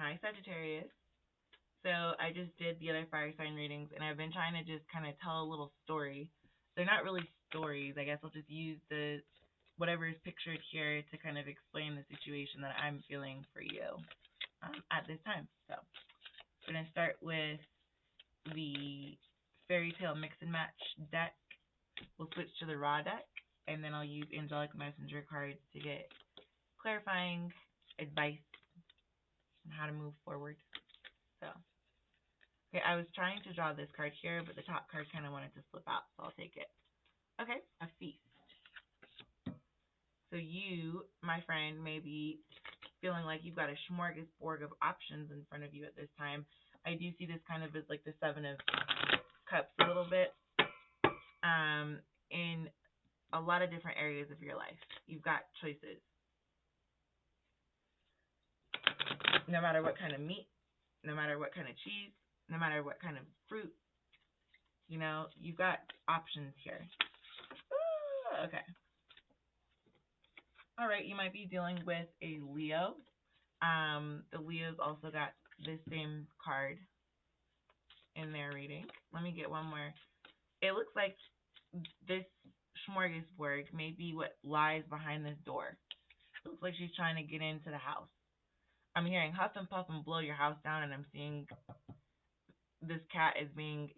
Hi, Sagittarius. So I just did the other fire sign readings, and I've been trying to just kind of tell a little story. They're not really stories. I guess I'll just use the whatever is pictured here to kind of explain the situation that I'm feeling for you at this time. So we're gonna start with the fairy tale mix and match deck. We'll switch to the raw deck, and then I'll use angelic messenger cards to get clarifying advice on how to move forward. So, okay, I was trying to draw this card here, but the top card kind of wanted to slip out, so I'll take it. Okay, a feast. So you, my friend, may be feeling like you've got a smorgasbord of options in front of you at this time. I do see this kind of as like the Seven of Cups a little bit. In a lot of different areas of your life, you've got choices. No matter what kind of meat, no matter what kind of cheese, no matter what kind of fruit, you've got options here. Okay. All right, you might be dealing with a Leo. The Leos also got this same card in their reading. Let me get one more. It looks like this smorgasbord may be what lies behind this door. It looks like she's trying to get into the house. I'm hearing huff and puff and blow your house down, and I'm seeing this cat as being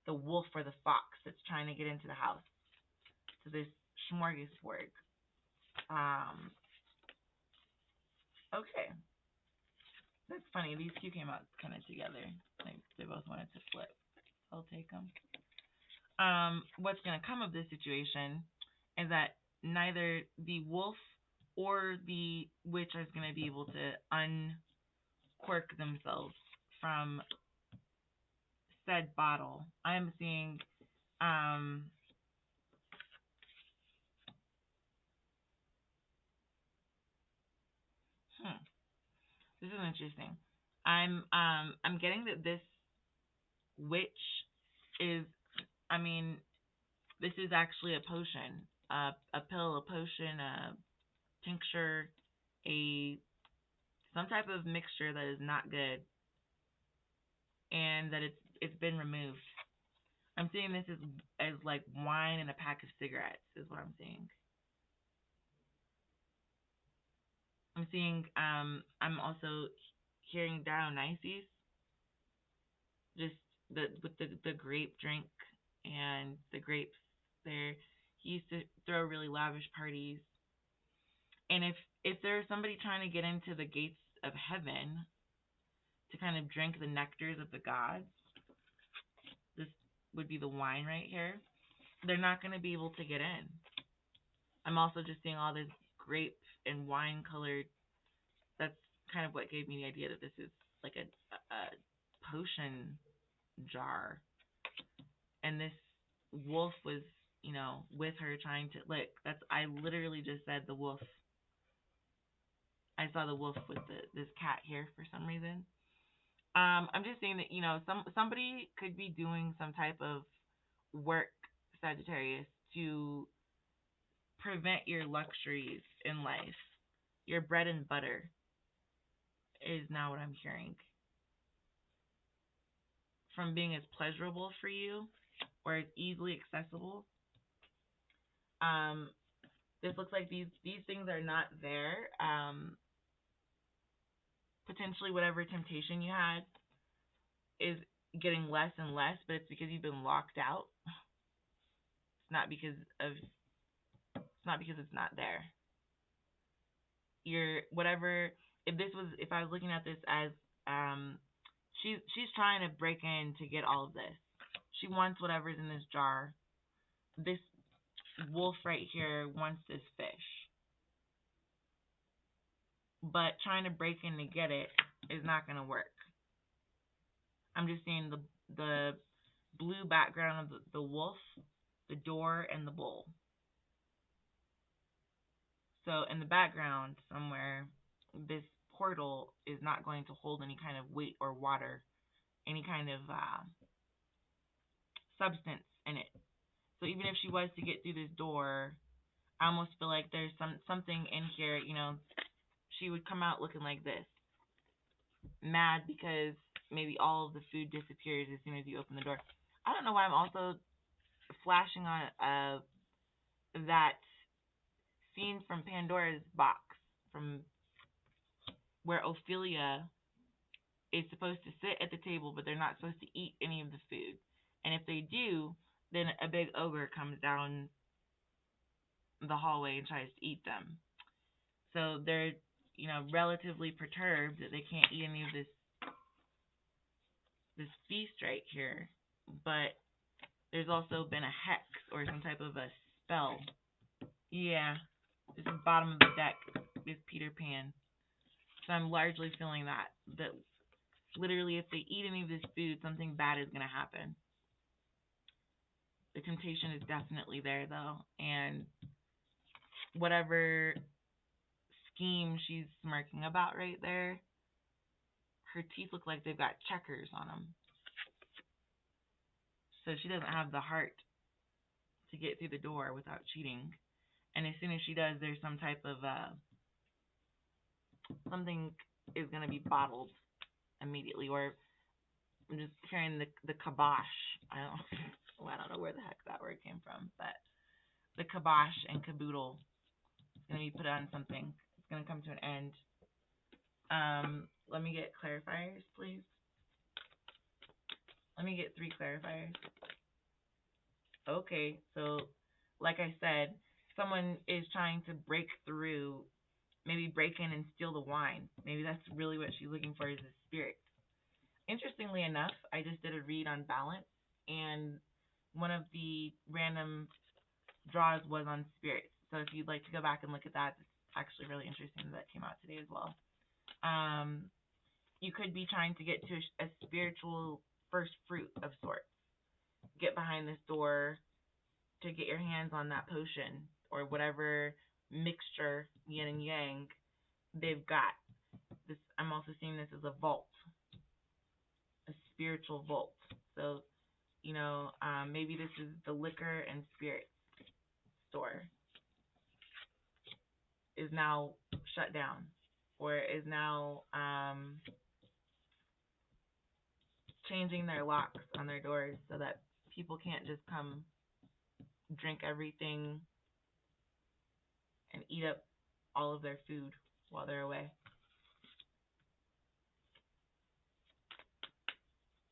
the wolf or the fox that's trying to get into the house. So this smorgasbord. Okay. That's funny. These two came out kind of together. Like they both wanted to flip. I'll take them. What's going to come of this situation is that neither the wolf or the witch is going to be able to uncork themselves from said bottle. I am seeing this is interesting. I'm getting that this witch is, this is actually a potion, a pill, a potion, a tincture, some type of mixture that is not good, and that it's been removed. I'm seeing this as like wine and a pack of cigarettes is what I'm seeing. I'm seeing I'm also hearing Dionysus, just with the grape drink and the grapes there. He used to throw really lavish parties. And if there's somebody trying to get into the gates of heaven to kind of drink the nectars of the gods, this would be the wine right here. They're not going to be able to get in. I'm also just seeing all this grape and wine colored. That's kind of what gave me the idea that this is like a potion jar. And this wolf was, with her trying to I literally just said the wolf. I saw the wolf with this cat here for some reason. I'm just saying that, somebody could be doing some type of work, Sagittarius, to prevent your luxuries in life. Your bread and butter is now what I'm hearing. From being as pleasurable for you or as easily accessible. This looks like these things are not there. Potentially whatever temptation you had is getting less and less, but it's because you've been locked out. It's not because it's not there. If I was looking at this as she's trying to break in to get all of this. She wants whatever's in this jar. This wolf right here wants this fish. But trying to break in to get it is not going to work. I'm just seeing the blue background of the wolf, the door, and the bowl. So in the background somewhere, this portal is not going to hold any kind of weight or water, any kind of substance in it. So even if she was to get through this door, I almost feel like there's something in here, she would come out looking like this. mad because maybe all of the food disappears as soon as you open the door. I don't know why I'm also flashing on that scene from Pandora's box, from where Ophelia is supposed to sit at the table, but they're not supposed to eat any of the food. And if they do, then a big ogre comes down the hallway and tries to eat them. So they're, relatively perturbed that they can't eat any of this feast right here. But there's also been a hex or some type of a spell. Yeah, this is bottom of the deck is Peter Pan. So I'm largely feeling that literally if they eat any of this food, something bad is gonna happen. The temptation is definitely there though, and whatever scheme she's smirking about right there, her teeth look like they've got checkers on them. So she doesn't have the heart to get through the door without cheating. And as soon as she does, there's some type of something is going to be bottled immediately, or I'm just hearing the kibosh. I don't well, I don't know where the heck that word came from, but the kibosh and caboodle is going to be put on something. It's going to come to an end. Let me get clarifiers, please. Let me get 3 clarifiers. Okay, so like I said, someone is trying to break through, maybe break in and steal the wine. Maybe that's really what she's looking for is the spirit. Interestingly enough, I just did a read on balance, and one of the random draws was on spirits. So if you'd like to go back and look at that, it's actually really interesting that came out today as well. You could be trying to get to a spiritual first fruit of sorts. Get behind this door to get your hands on that potion or whatever mixture, yin and yang, they've got. This I'm also seeing this as a vault, a spiritual vault. So, maybe this is the liquor and spirit store is now shut down or is now changing their locks on their doors so that people can't just come drink everything and eat up all of their food while they're away.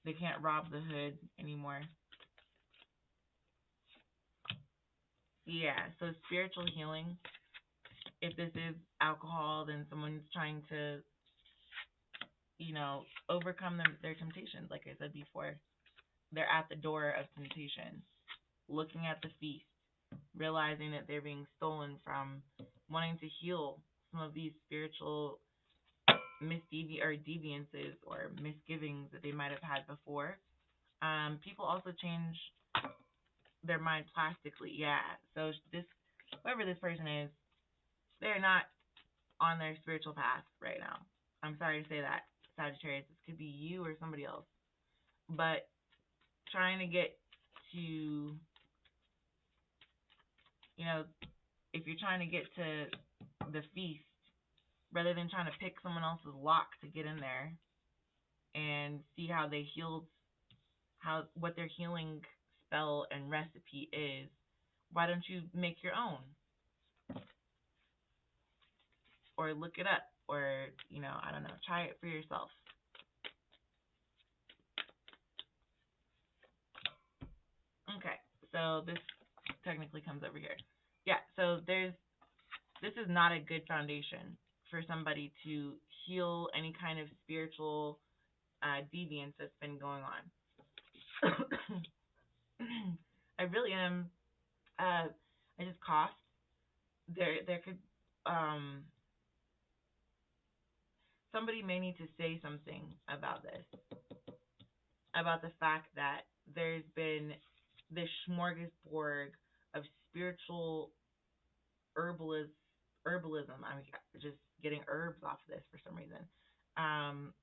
They can't rob the hood anymore. Yeah, so spiritual healing. If this is alcohol, then someone's trying to, overcome their temptations. Like I said before, they're at the door of temptation, looking at the feast, realizing that they're being stolen from, wanting to heal some of these spiritual deviances or misgivings that they might have had before. People also change their mind plastically. Yeah. So whoever this person is, they're not on their spiritual path right now. I'm sorry to say that, Sagittarius. This could be you or somebody else. But trying to get to, if you're trying to get to the feast, rather than trying to pick someone else's lock to get in there and see how they healed, what their healing spell and recipe is, why don't you make your own? Or look it up, or, I don't know, try it for yourself. Okay, so this technically comes over here. Yeah, so this is not a good foundation for somebody to heal any kind of spiritual deviance that's been going on. I really am. I just coughed. There could somebody may need to say something about this, about the fact that there's been this smorgasbord of spiritual herbalism. I'm just getting herbs off of this for some reason. Um,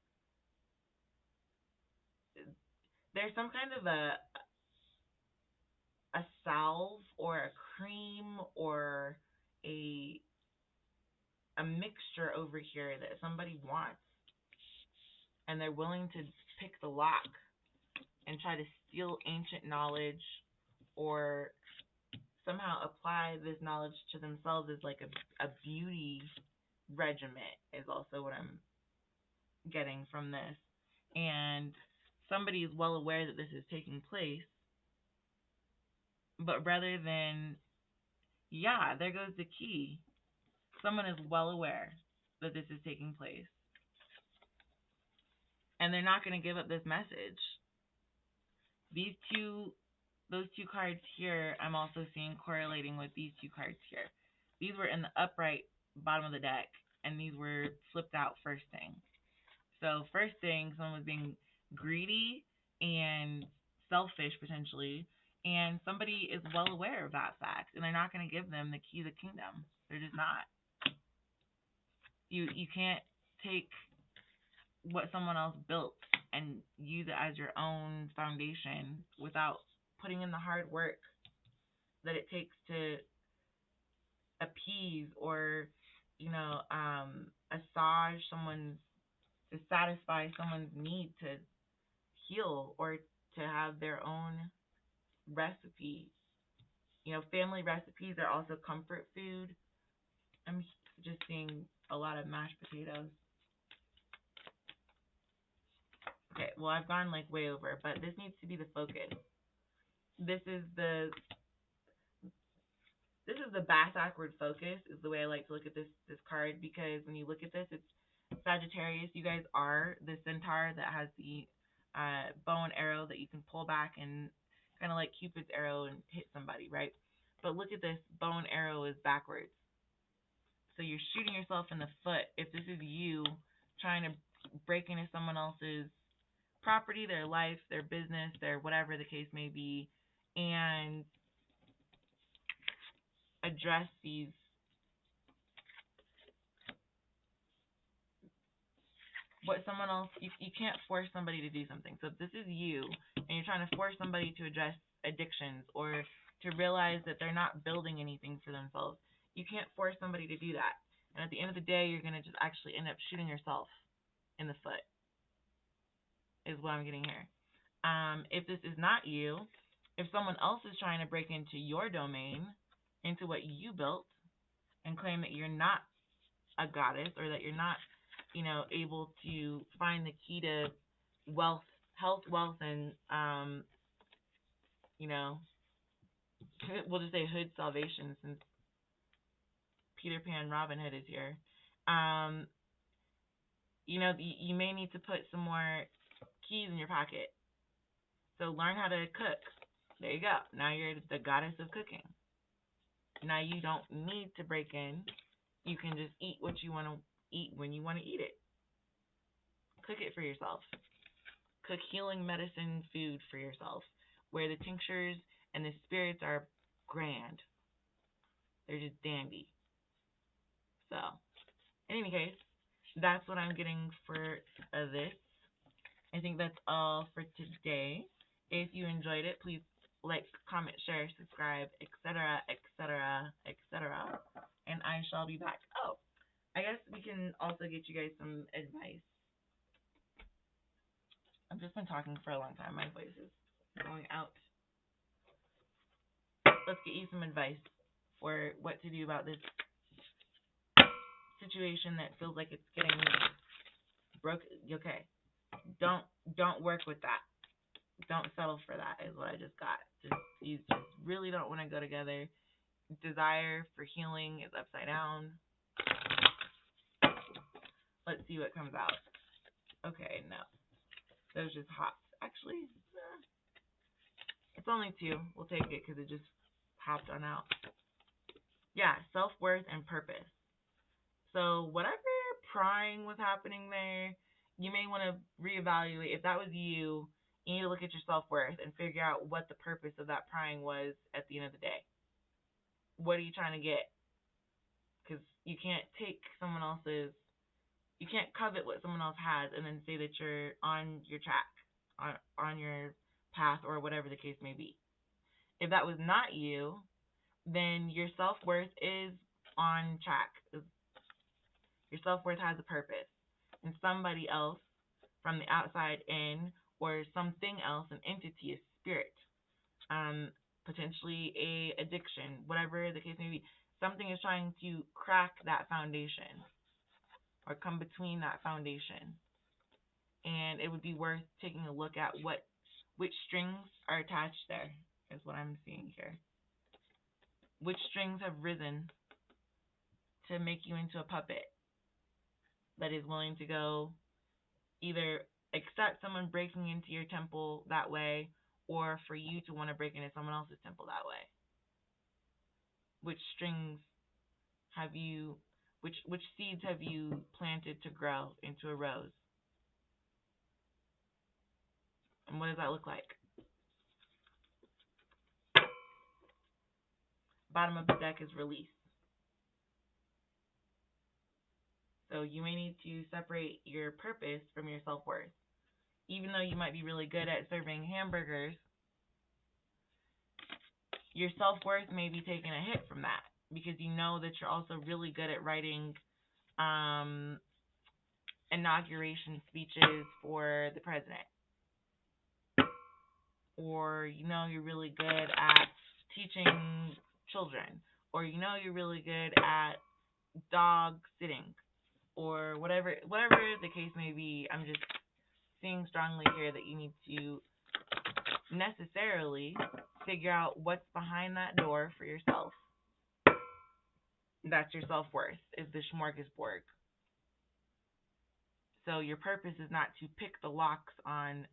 there's some kind of a salve or a cream or a mixture over here that somebody wants, and they're willing to pick the lock and try to steal ancient knowledge or somehow apply this knowledge to themselves as like a beauty regiment is also what I'm getting from this. And somebody is well aware that this is taking place, but rather than, yeah, there goes the key. Someone is well aware that this is taking place, and they're not going to give up this message. These two, those two cards here, I'm also seeing correlating with these two cards here. These were in the upright bottom of the deck, and these were flipped out first thing. So first thing, someone was being greedy and selfish potentially, and somebody is well aware of that fact, and they're not going to give them the key to the kingdom. They're just not. You can't take what someone else built and use it as your own foundation without putting in the hard work that it takes to appease or, assuage someone's, to satisfy someone's need to heal or to have their own recipe. Family recipes are also comfort food. I'm just seeing a lot of mashed potatoes. Okay, well, I've gone like way over, but this needs to be the focus. This is the backward focus is the way I like to look at this card, because when you look at this, it's Sagittarius. You guys are the centaur that has the bow and arrow that you can pull back and kind of like Cupid's arrow and hit somebody, right? But look at this, bow and arrow is backwards. So you're shooting yourself in the foot if this is you trying to break into someone else's property, their life, their business, their whatever the case may be, and address these what someone else, you can't force somebody to do something. So if this is you and you're trying to force somebody to address addictions or to realize that they're not building anything for themselves, you can't force somebody to do that. And at the end of the day, you're going to just actually end up shooting yourself in the foot, is what I'm getting here. If this is not you, if someone else is trying to break into your domain, into what you built, and claim that you're not a goddess or that you're not, able to find the key to wealth, health, wealth, and, we'll just say hood salvation since Peter Pan Robin Hood is here. You may need to put some more keys in your pocket. So learn how to cook. There you go. Now you're the goddess of cooking. Now you don't need to break in. You can just eat what you want to eat when you want to eat it. Cook it for yourself. Cook healing medicine food for yourself, where the tinctures and the spirits are grand. They're just dandy. So, in any case, that's what I'm getting for this. I think that's all for today. If you enjoyed it, please like, comment, share, subscribe, etc., etc., etc. And I shall be back. Oh, I guess we can also get you guys some advice. I've just been talking for a long time. My voice is going out. Let's get you some advice for what to do about this situation that feels like it's getting broken. Okay. Don't work with that. Don't settle for that is what I just got. You just really don't want to go together. Desire for healing is upside down. Let's see what comes out. Okay, no. That was just hot. Actually, it's only two. We'll take it because it just hopped on out. Yeah, self-worth and purpose. So whatever prying was happening there, you may want to reevaluate. If that was you, you need to look at your self-worth and figure out what the purpose of that prying was at the end of the day. What are you trying to get? Because you can't take someone else's, you can't covet what someone else has and then say that you're on your track, on your path, or whatever the case may be. If that was not you, then your self-worth is on track. Your self-worth has a purpose. And somebody else from the outside in, or something else, an entity, a spirit, um, potentially a addiction, whatever the case may be. Something is trying to crack that foundation or come between that foundation. And it would be worth taking a look at which strings are attached there, is what I'm seeing here. Which strings have risen to make you into a puppet that is willing to go either accept someone breaking into your temple that way, or for you to want to break into someone else's temple that way. Which strings have you which seeds have you planted to grow into a rose? And what does that look like? Bottom of the deck is release. So you may need to separate your purpose from your self-worth. Even though you might be really good at serving hamburgers, your self-worth may be taking a hit from that, because you know that you're also really good at writing inauguration speeches for the president. Or you know you're really good at teaching children. Or you know you're really good at dog sitting. Or whatever the case may be. I'm just seeing strongly here that you need to necessarily figure out what's behind that door for yourself. That's your self-worth, is the smorgasbord. So your purpose is not to pick the locks on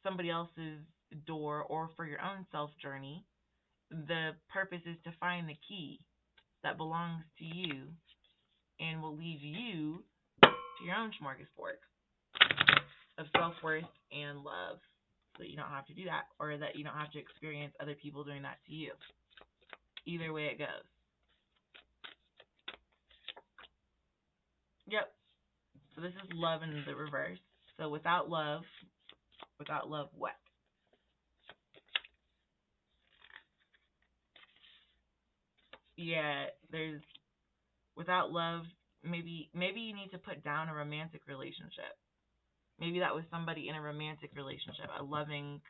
somebody else's door or for your own self journey. The purpose is to find the key that belongs to you and will lead you to your own smorgasbord of self-worth and love, so that you don't have to do that, or that you don't have to experience other people doing that to you. Either way it goes. Yep. So this is love in the reverse. So without love what? Yeah, there's without love, maybe you need to put down a romantic relationship. Maybe that was somebody in a romantic relationship, a loving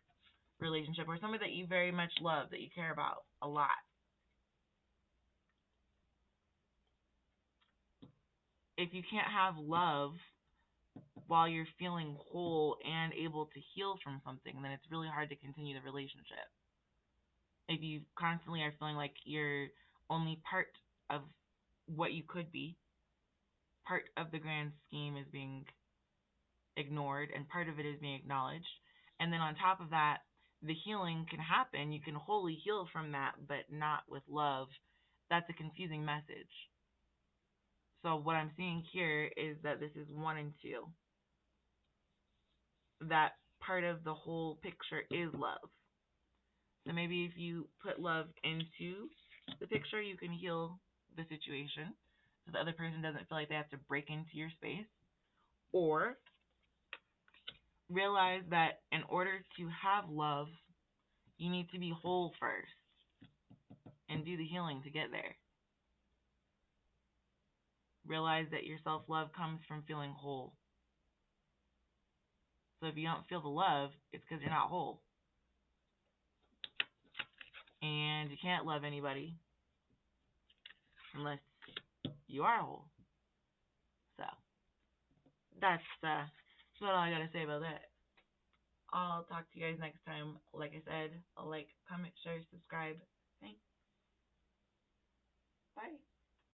relationship, or somebody that you very much love, that you care about a lot. If you can't have love while you're feeling whole and able to heal from something, then it's really hard to continue the relationship. If you constantly are feeling like you're only part of what you could be, part of the grand scheme is being ignored and part of it is being acknowledged. And then on top of that, the healing can happen. You can wholly heal from that, but not with love. That's a confusing message. So what I'm seeing here is that this is 1 and 2. That part of the whole picture is love. So maybe if you put love into the picture, you can heal the situation so the other person doesn't feel like they have to break into your space. Or realize that in order to have love, you need to be whole first and do the healing to get there. Realize that your self-love comes from feeling whole. So if you don't feel the love, it's because you're not whole. And you can't love anybody unless you are whole. So that's all I gotta say about that. I'll talk to you guys next time. Like I said, like, comment, share, subscribe.